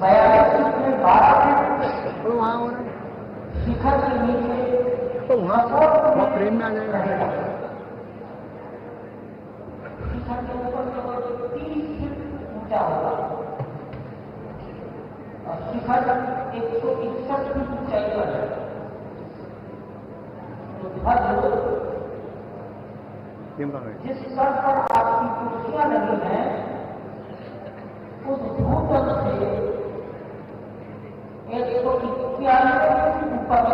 तो वहाँ हो रहा है शिखर के नीचे तो वहाँ प्रेम में आ जाएगा। शिखर के ऊपर केवल 30 फीट ऊंचा होगा और शिखर 161 फीट ऊंचाई पर है। तो ध्वज जिस स्तर पर आपकी कुर्सियां लगी हैं उस भूतल से 191 फीट ऊपर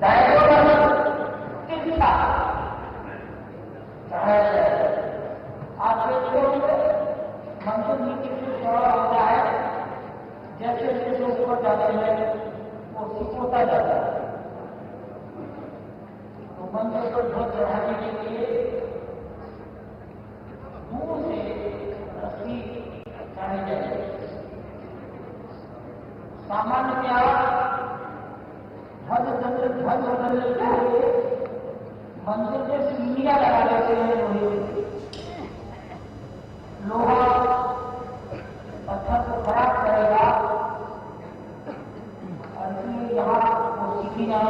डायगोनल तिरछा चढ़ाया जाए। आप देखते होंगे मंदिर नीचे से चौड़ा होता है, जैसे जैसे ऊपर जाते हैं वो सिकोता जाता है। तो मंदिर पर ध्वज चढ़ाने के लिए दूर से रस्सी चढ़ाई जाती है। सामान्यतया ध्वज बदलने के लिए मंदिर में सीढ़ियां लगा देते हैं। लोहा पत्थर को खराब करेगा और इसलिए यहाँ वो सीढ़ियां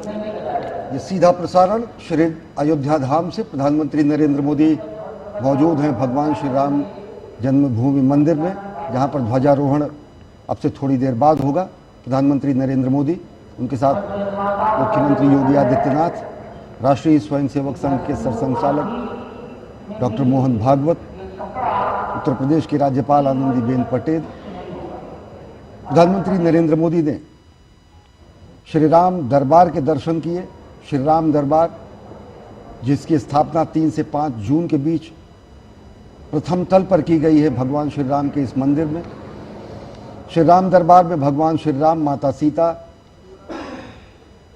नहीं लगाए। ये सीधा प्रसारण श्री अयोध्या धाम से प्रधानमंत्री नरेंद्र मोदी मौजूद हैं भगवान श्री राम जन्मभूमि मंदिर में, जहां पर ध्वजारोहण अब से थोड़ी देर बाद होगा। प्रधानमंत्री नरेंद्र मोदी, उनके साथ मुख्यमंत्री योगी आदित्यनाथ, राष्ट्रीय स्वयंसेवक संघ के सरसंघचालक डॉक्टर मोहन भागवत, उत्तर प्रदेश की राज्यपाल आनंदीबेन पटेल। प्रधानमंत्री नरेंद्र मोदी ने श्री राम दरबार के दर्शन किए। श्री राम दरबार जिसकी स्थापना 3 से 5 जून के बीच प्रथम तल पर की गई है भगवान श्री राम के इस मंदिर में। श्री राम दरबार में भगवान श्री राम, माता सीता,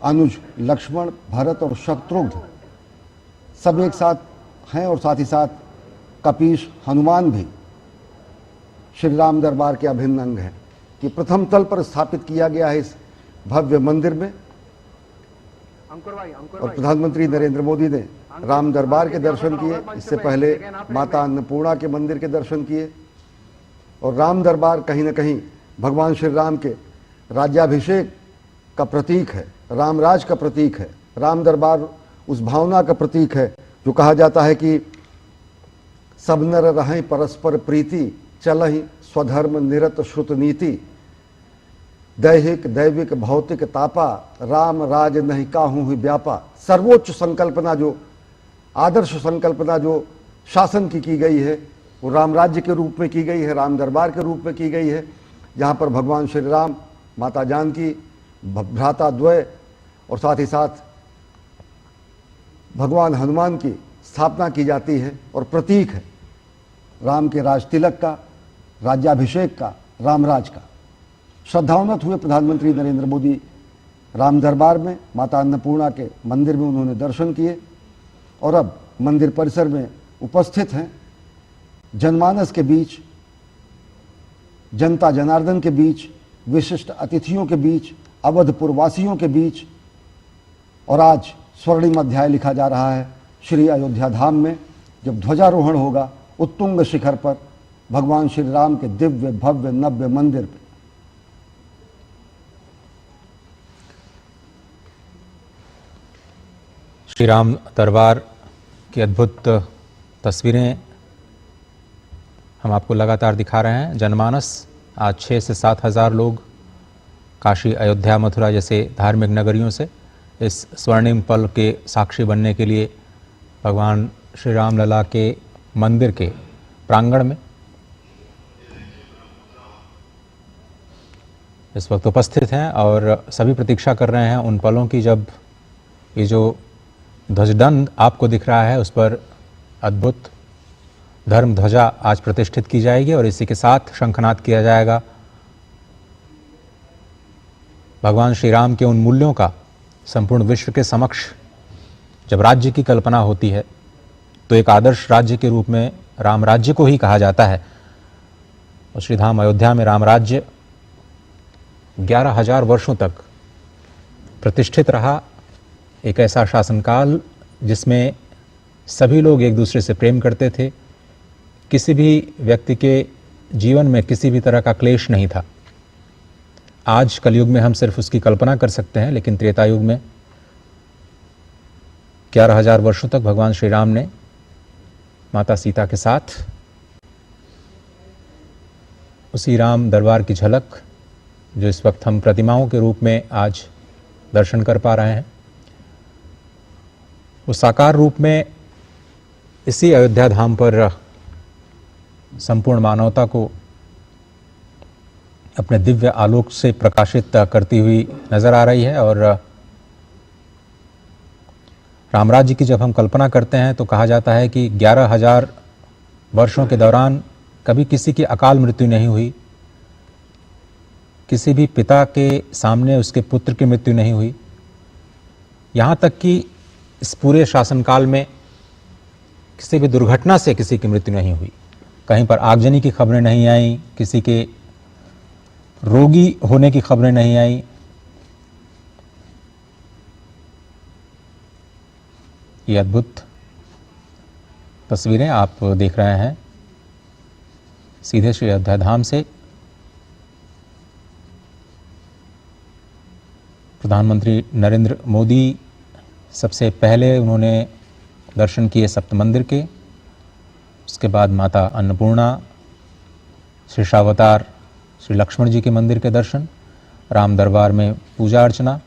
अनुज लक्ष्मण, भरत और शत्रुघ्न सब एक साथ हैं और साथ ही साथ कपीश हनुमान भी श्री राम दरबार के अभिन्न अंग हैं कि प्रथम तल पर स्थापित किया गया है इस भव्य मंदिर में। और प्रधानमंत्री नरेंद्र मोदी ने राम दरबार के दर्शन किए, इससे पहले माता अन्नपूर्णा के मंदिर के दर्शन किए। और राम दरबार कहीं न कहीं भगवान श्री राम के राज्याभिषेक का प्रतीक है, रामराज का प्रतीक है। राम दरबार उस भावना का प्रतीक है जो कहा जाता है कि सब नर रहें परस्पर प्रीति, चलहि स्वधर्म निरत श्रुत नीति, दैहिक दैविक भौतिक तापा, राम राज नहीं काहू ही व्यापा। सर्वोच्च संकल्पना, जो आदर्श संकल्पना जो शासन की गई है वो राम राज्य के रूप में की गई है, राम दरबार के रूप में की गई है, जहाँ पर भगवान श्री राम, माता जानकी, भ्राता द्वय और साथ ही साथ भगवान हनुमान की स्थापना की जाती है और प्रतीक है राम के राज तिलक का, राज्याभिषेक का, रामराज का। श्रद्धावनत हुए प्रधानमंत्री नरेंद्र मोदी राम दरबार में, माता अन्नपूर्णा के मंदिर में उन्होंने दर्शन किए और अब मंदिर परिसर में उपस्थित हैं। जनमानस के बीच, जनता जनार्दन के बीच, विशिष्ट अतिथियों के बीच, अवधपुर वासियों के बीच। और आज स्वर्णिम अध्याय लिखा जा रहा है श्री अयोध्या धाम में, जब ध्वजारोहण होगा उत्तुंग शिखर पर भगवान श्री राम के दिव्य भव्य नव्य मंदिर पर। श्री राम दरबार की अद्भुत तस्वीरें हम आपको लगातार दिखा रहे हैं। जनमानस आज 6 से 7 हज़ार लोग काशी, अयोध्या, मथुरा जैसे धार्मिक नगरियों से इस स्वर्णिम पल के साक्षी बनने के लिए भगवान श्री राम लला के मंदिर के प्रांगण में इस वक्त उपस्थित हैं और सभी प्रतीक्षा कर रहे हैं उन पलों की जब ये जो ध्वजदंड आपको दिख रहा है उस पर अद्भुत धर्म ध्वजा आज प्रतिष्ठित की जाएगी और इसी के साथ शंखनाद किया जाएगा। भगवान श्री राम के उन मूल्यों का संपूर्ण विश्व के समक्ष जब राज्य की कल्पना होती है तो एक आदर्श राज्य के रूप में राम राज्य को ही कहा जाता है। और श्रीधाम अयोध्या में राम राज्य 11,000 वर्षों तक प्रतिष्ठित रहा। एक ऐसा शासनकाल जिसमें सभी लोग एक दूसरे से प्रेम करते थे, किसी भी व्यक्ति के जीवन में किसी भी तरह का क्लेश नहीं था। आज कलयुग में हम सिर्फ उसकी कल्पना कर सकते हैं, लेकिन त्रेता युग में 11,000 वर्षों तक भगवान श्री राम ने माता सीता के साथ उसी राम दरबार की झलक जो इस वक्त हम प्रतिमाओं के रूप में आज दर्शन कर पा रहे हैं, वो साकार रूप में इसी अयोध्या धाम पर संपूर्ण मानवता को अपने दिव्य आलोक से प्रकाशित करती हुई नजर आ रही है। और राम राज्य की जब हम कल्पना करते हैं तो कहा जाता है कि 11,000 वर्षों के दौरान कभी किसी की अकाल मृत्यु नहीं हुई, किसी भी पिता के सामने उसके पुत्र की मृत्यु नहीं हुई, यहाँ तक कि इस पूरे शासनकाल में किसी भी दुर्घटना से किसी की मृत्यु नहीं हुई। कहीं पर आगजनी की खबरें नहीं आई, किसी के रोगी होने की खबरें नहीं आई। ये अद्भुत तस्वीरें आप देख रहे हैं सीधे श्री अयोध्या धाम से। प्रधानमंत्री नरेंद्र मोदी सबसे पहले उन्होंने दर्शन किए सप्त मंदिर के, उसके बाद माता अन्नपूर्णा, शेषावतार श्री लक्ष्मण जी के मंदिर के दर्शन, राम दरबार में पूजा अर्चना।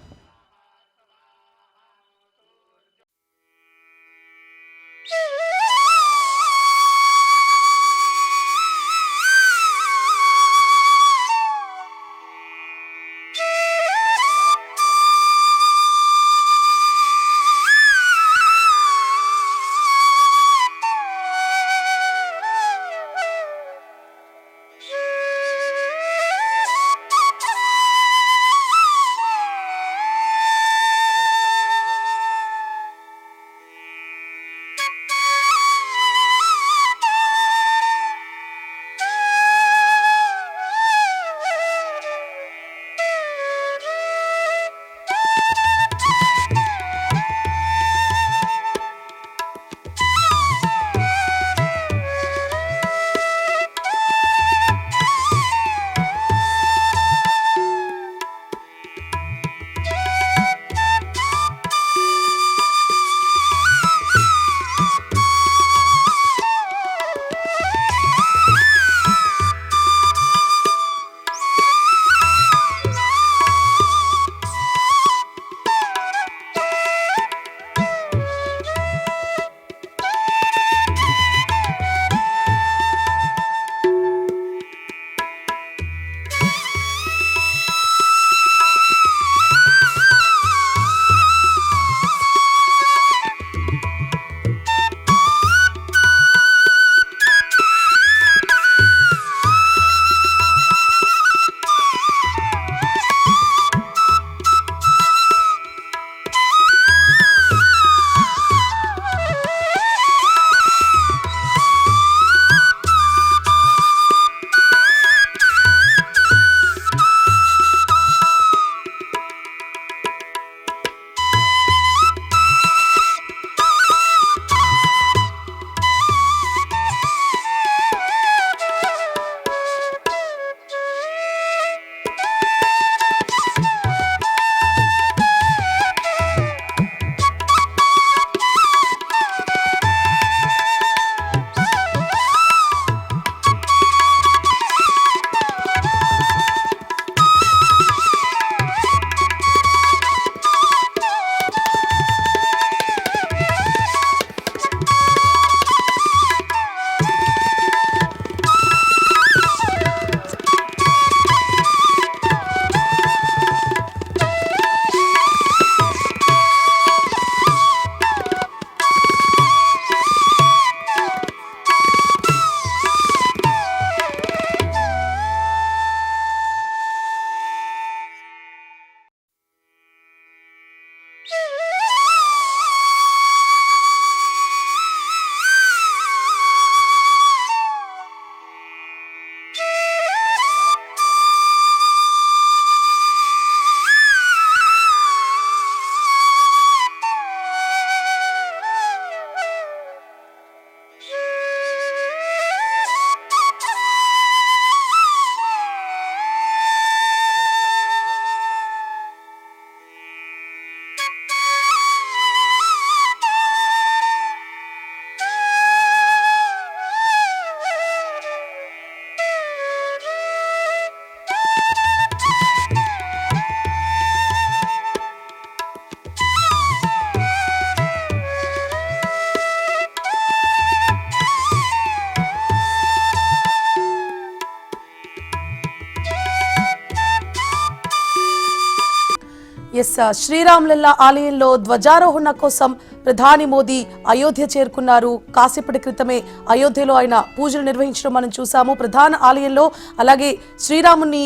శ్రీరామ్లల్లా ఆలయంలో ధ్వజారోహణ కోసం ప్రధాని మోదీ అయోధ్య చేరుకున్నారు. కాసేపటి క్రితమే అయోధ్యలో ఆయన పూజలు నిర్వహించడం మనం చూసాము. ప్రధాన ఆలయంలో అలాగే శ్రీరాముని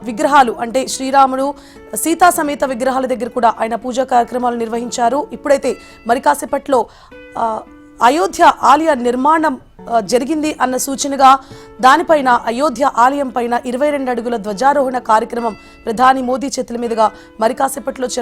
విగ్రహాలు అంటే శ్రీరాముడు సీతా సమేత విగ్రహాల దగ్గర కూడా ఆయన పూజా కార్యక్రమాలు నిర్వహించారు. ఇప్పుడైతే మరి కాసేపట్లో అయోధ్య ఆలయ నిర్మాణం జరిగింది అన్న సూచనగా దానిపైన అయోధ్య ఆలయం పైన 22 అడుగుల ధ్వజారోహణ కార్యక్రమం ప్రధాని మోదీ చేతుల మీదుగా మరి కాసేపట్లో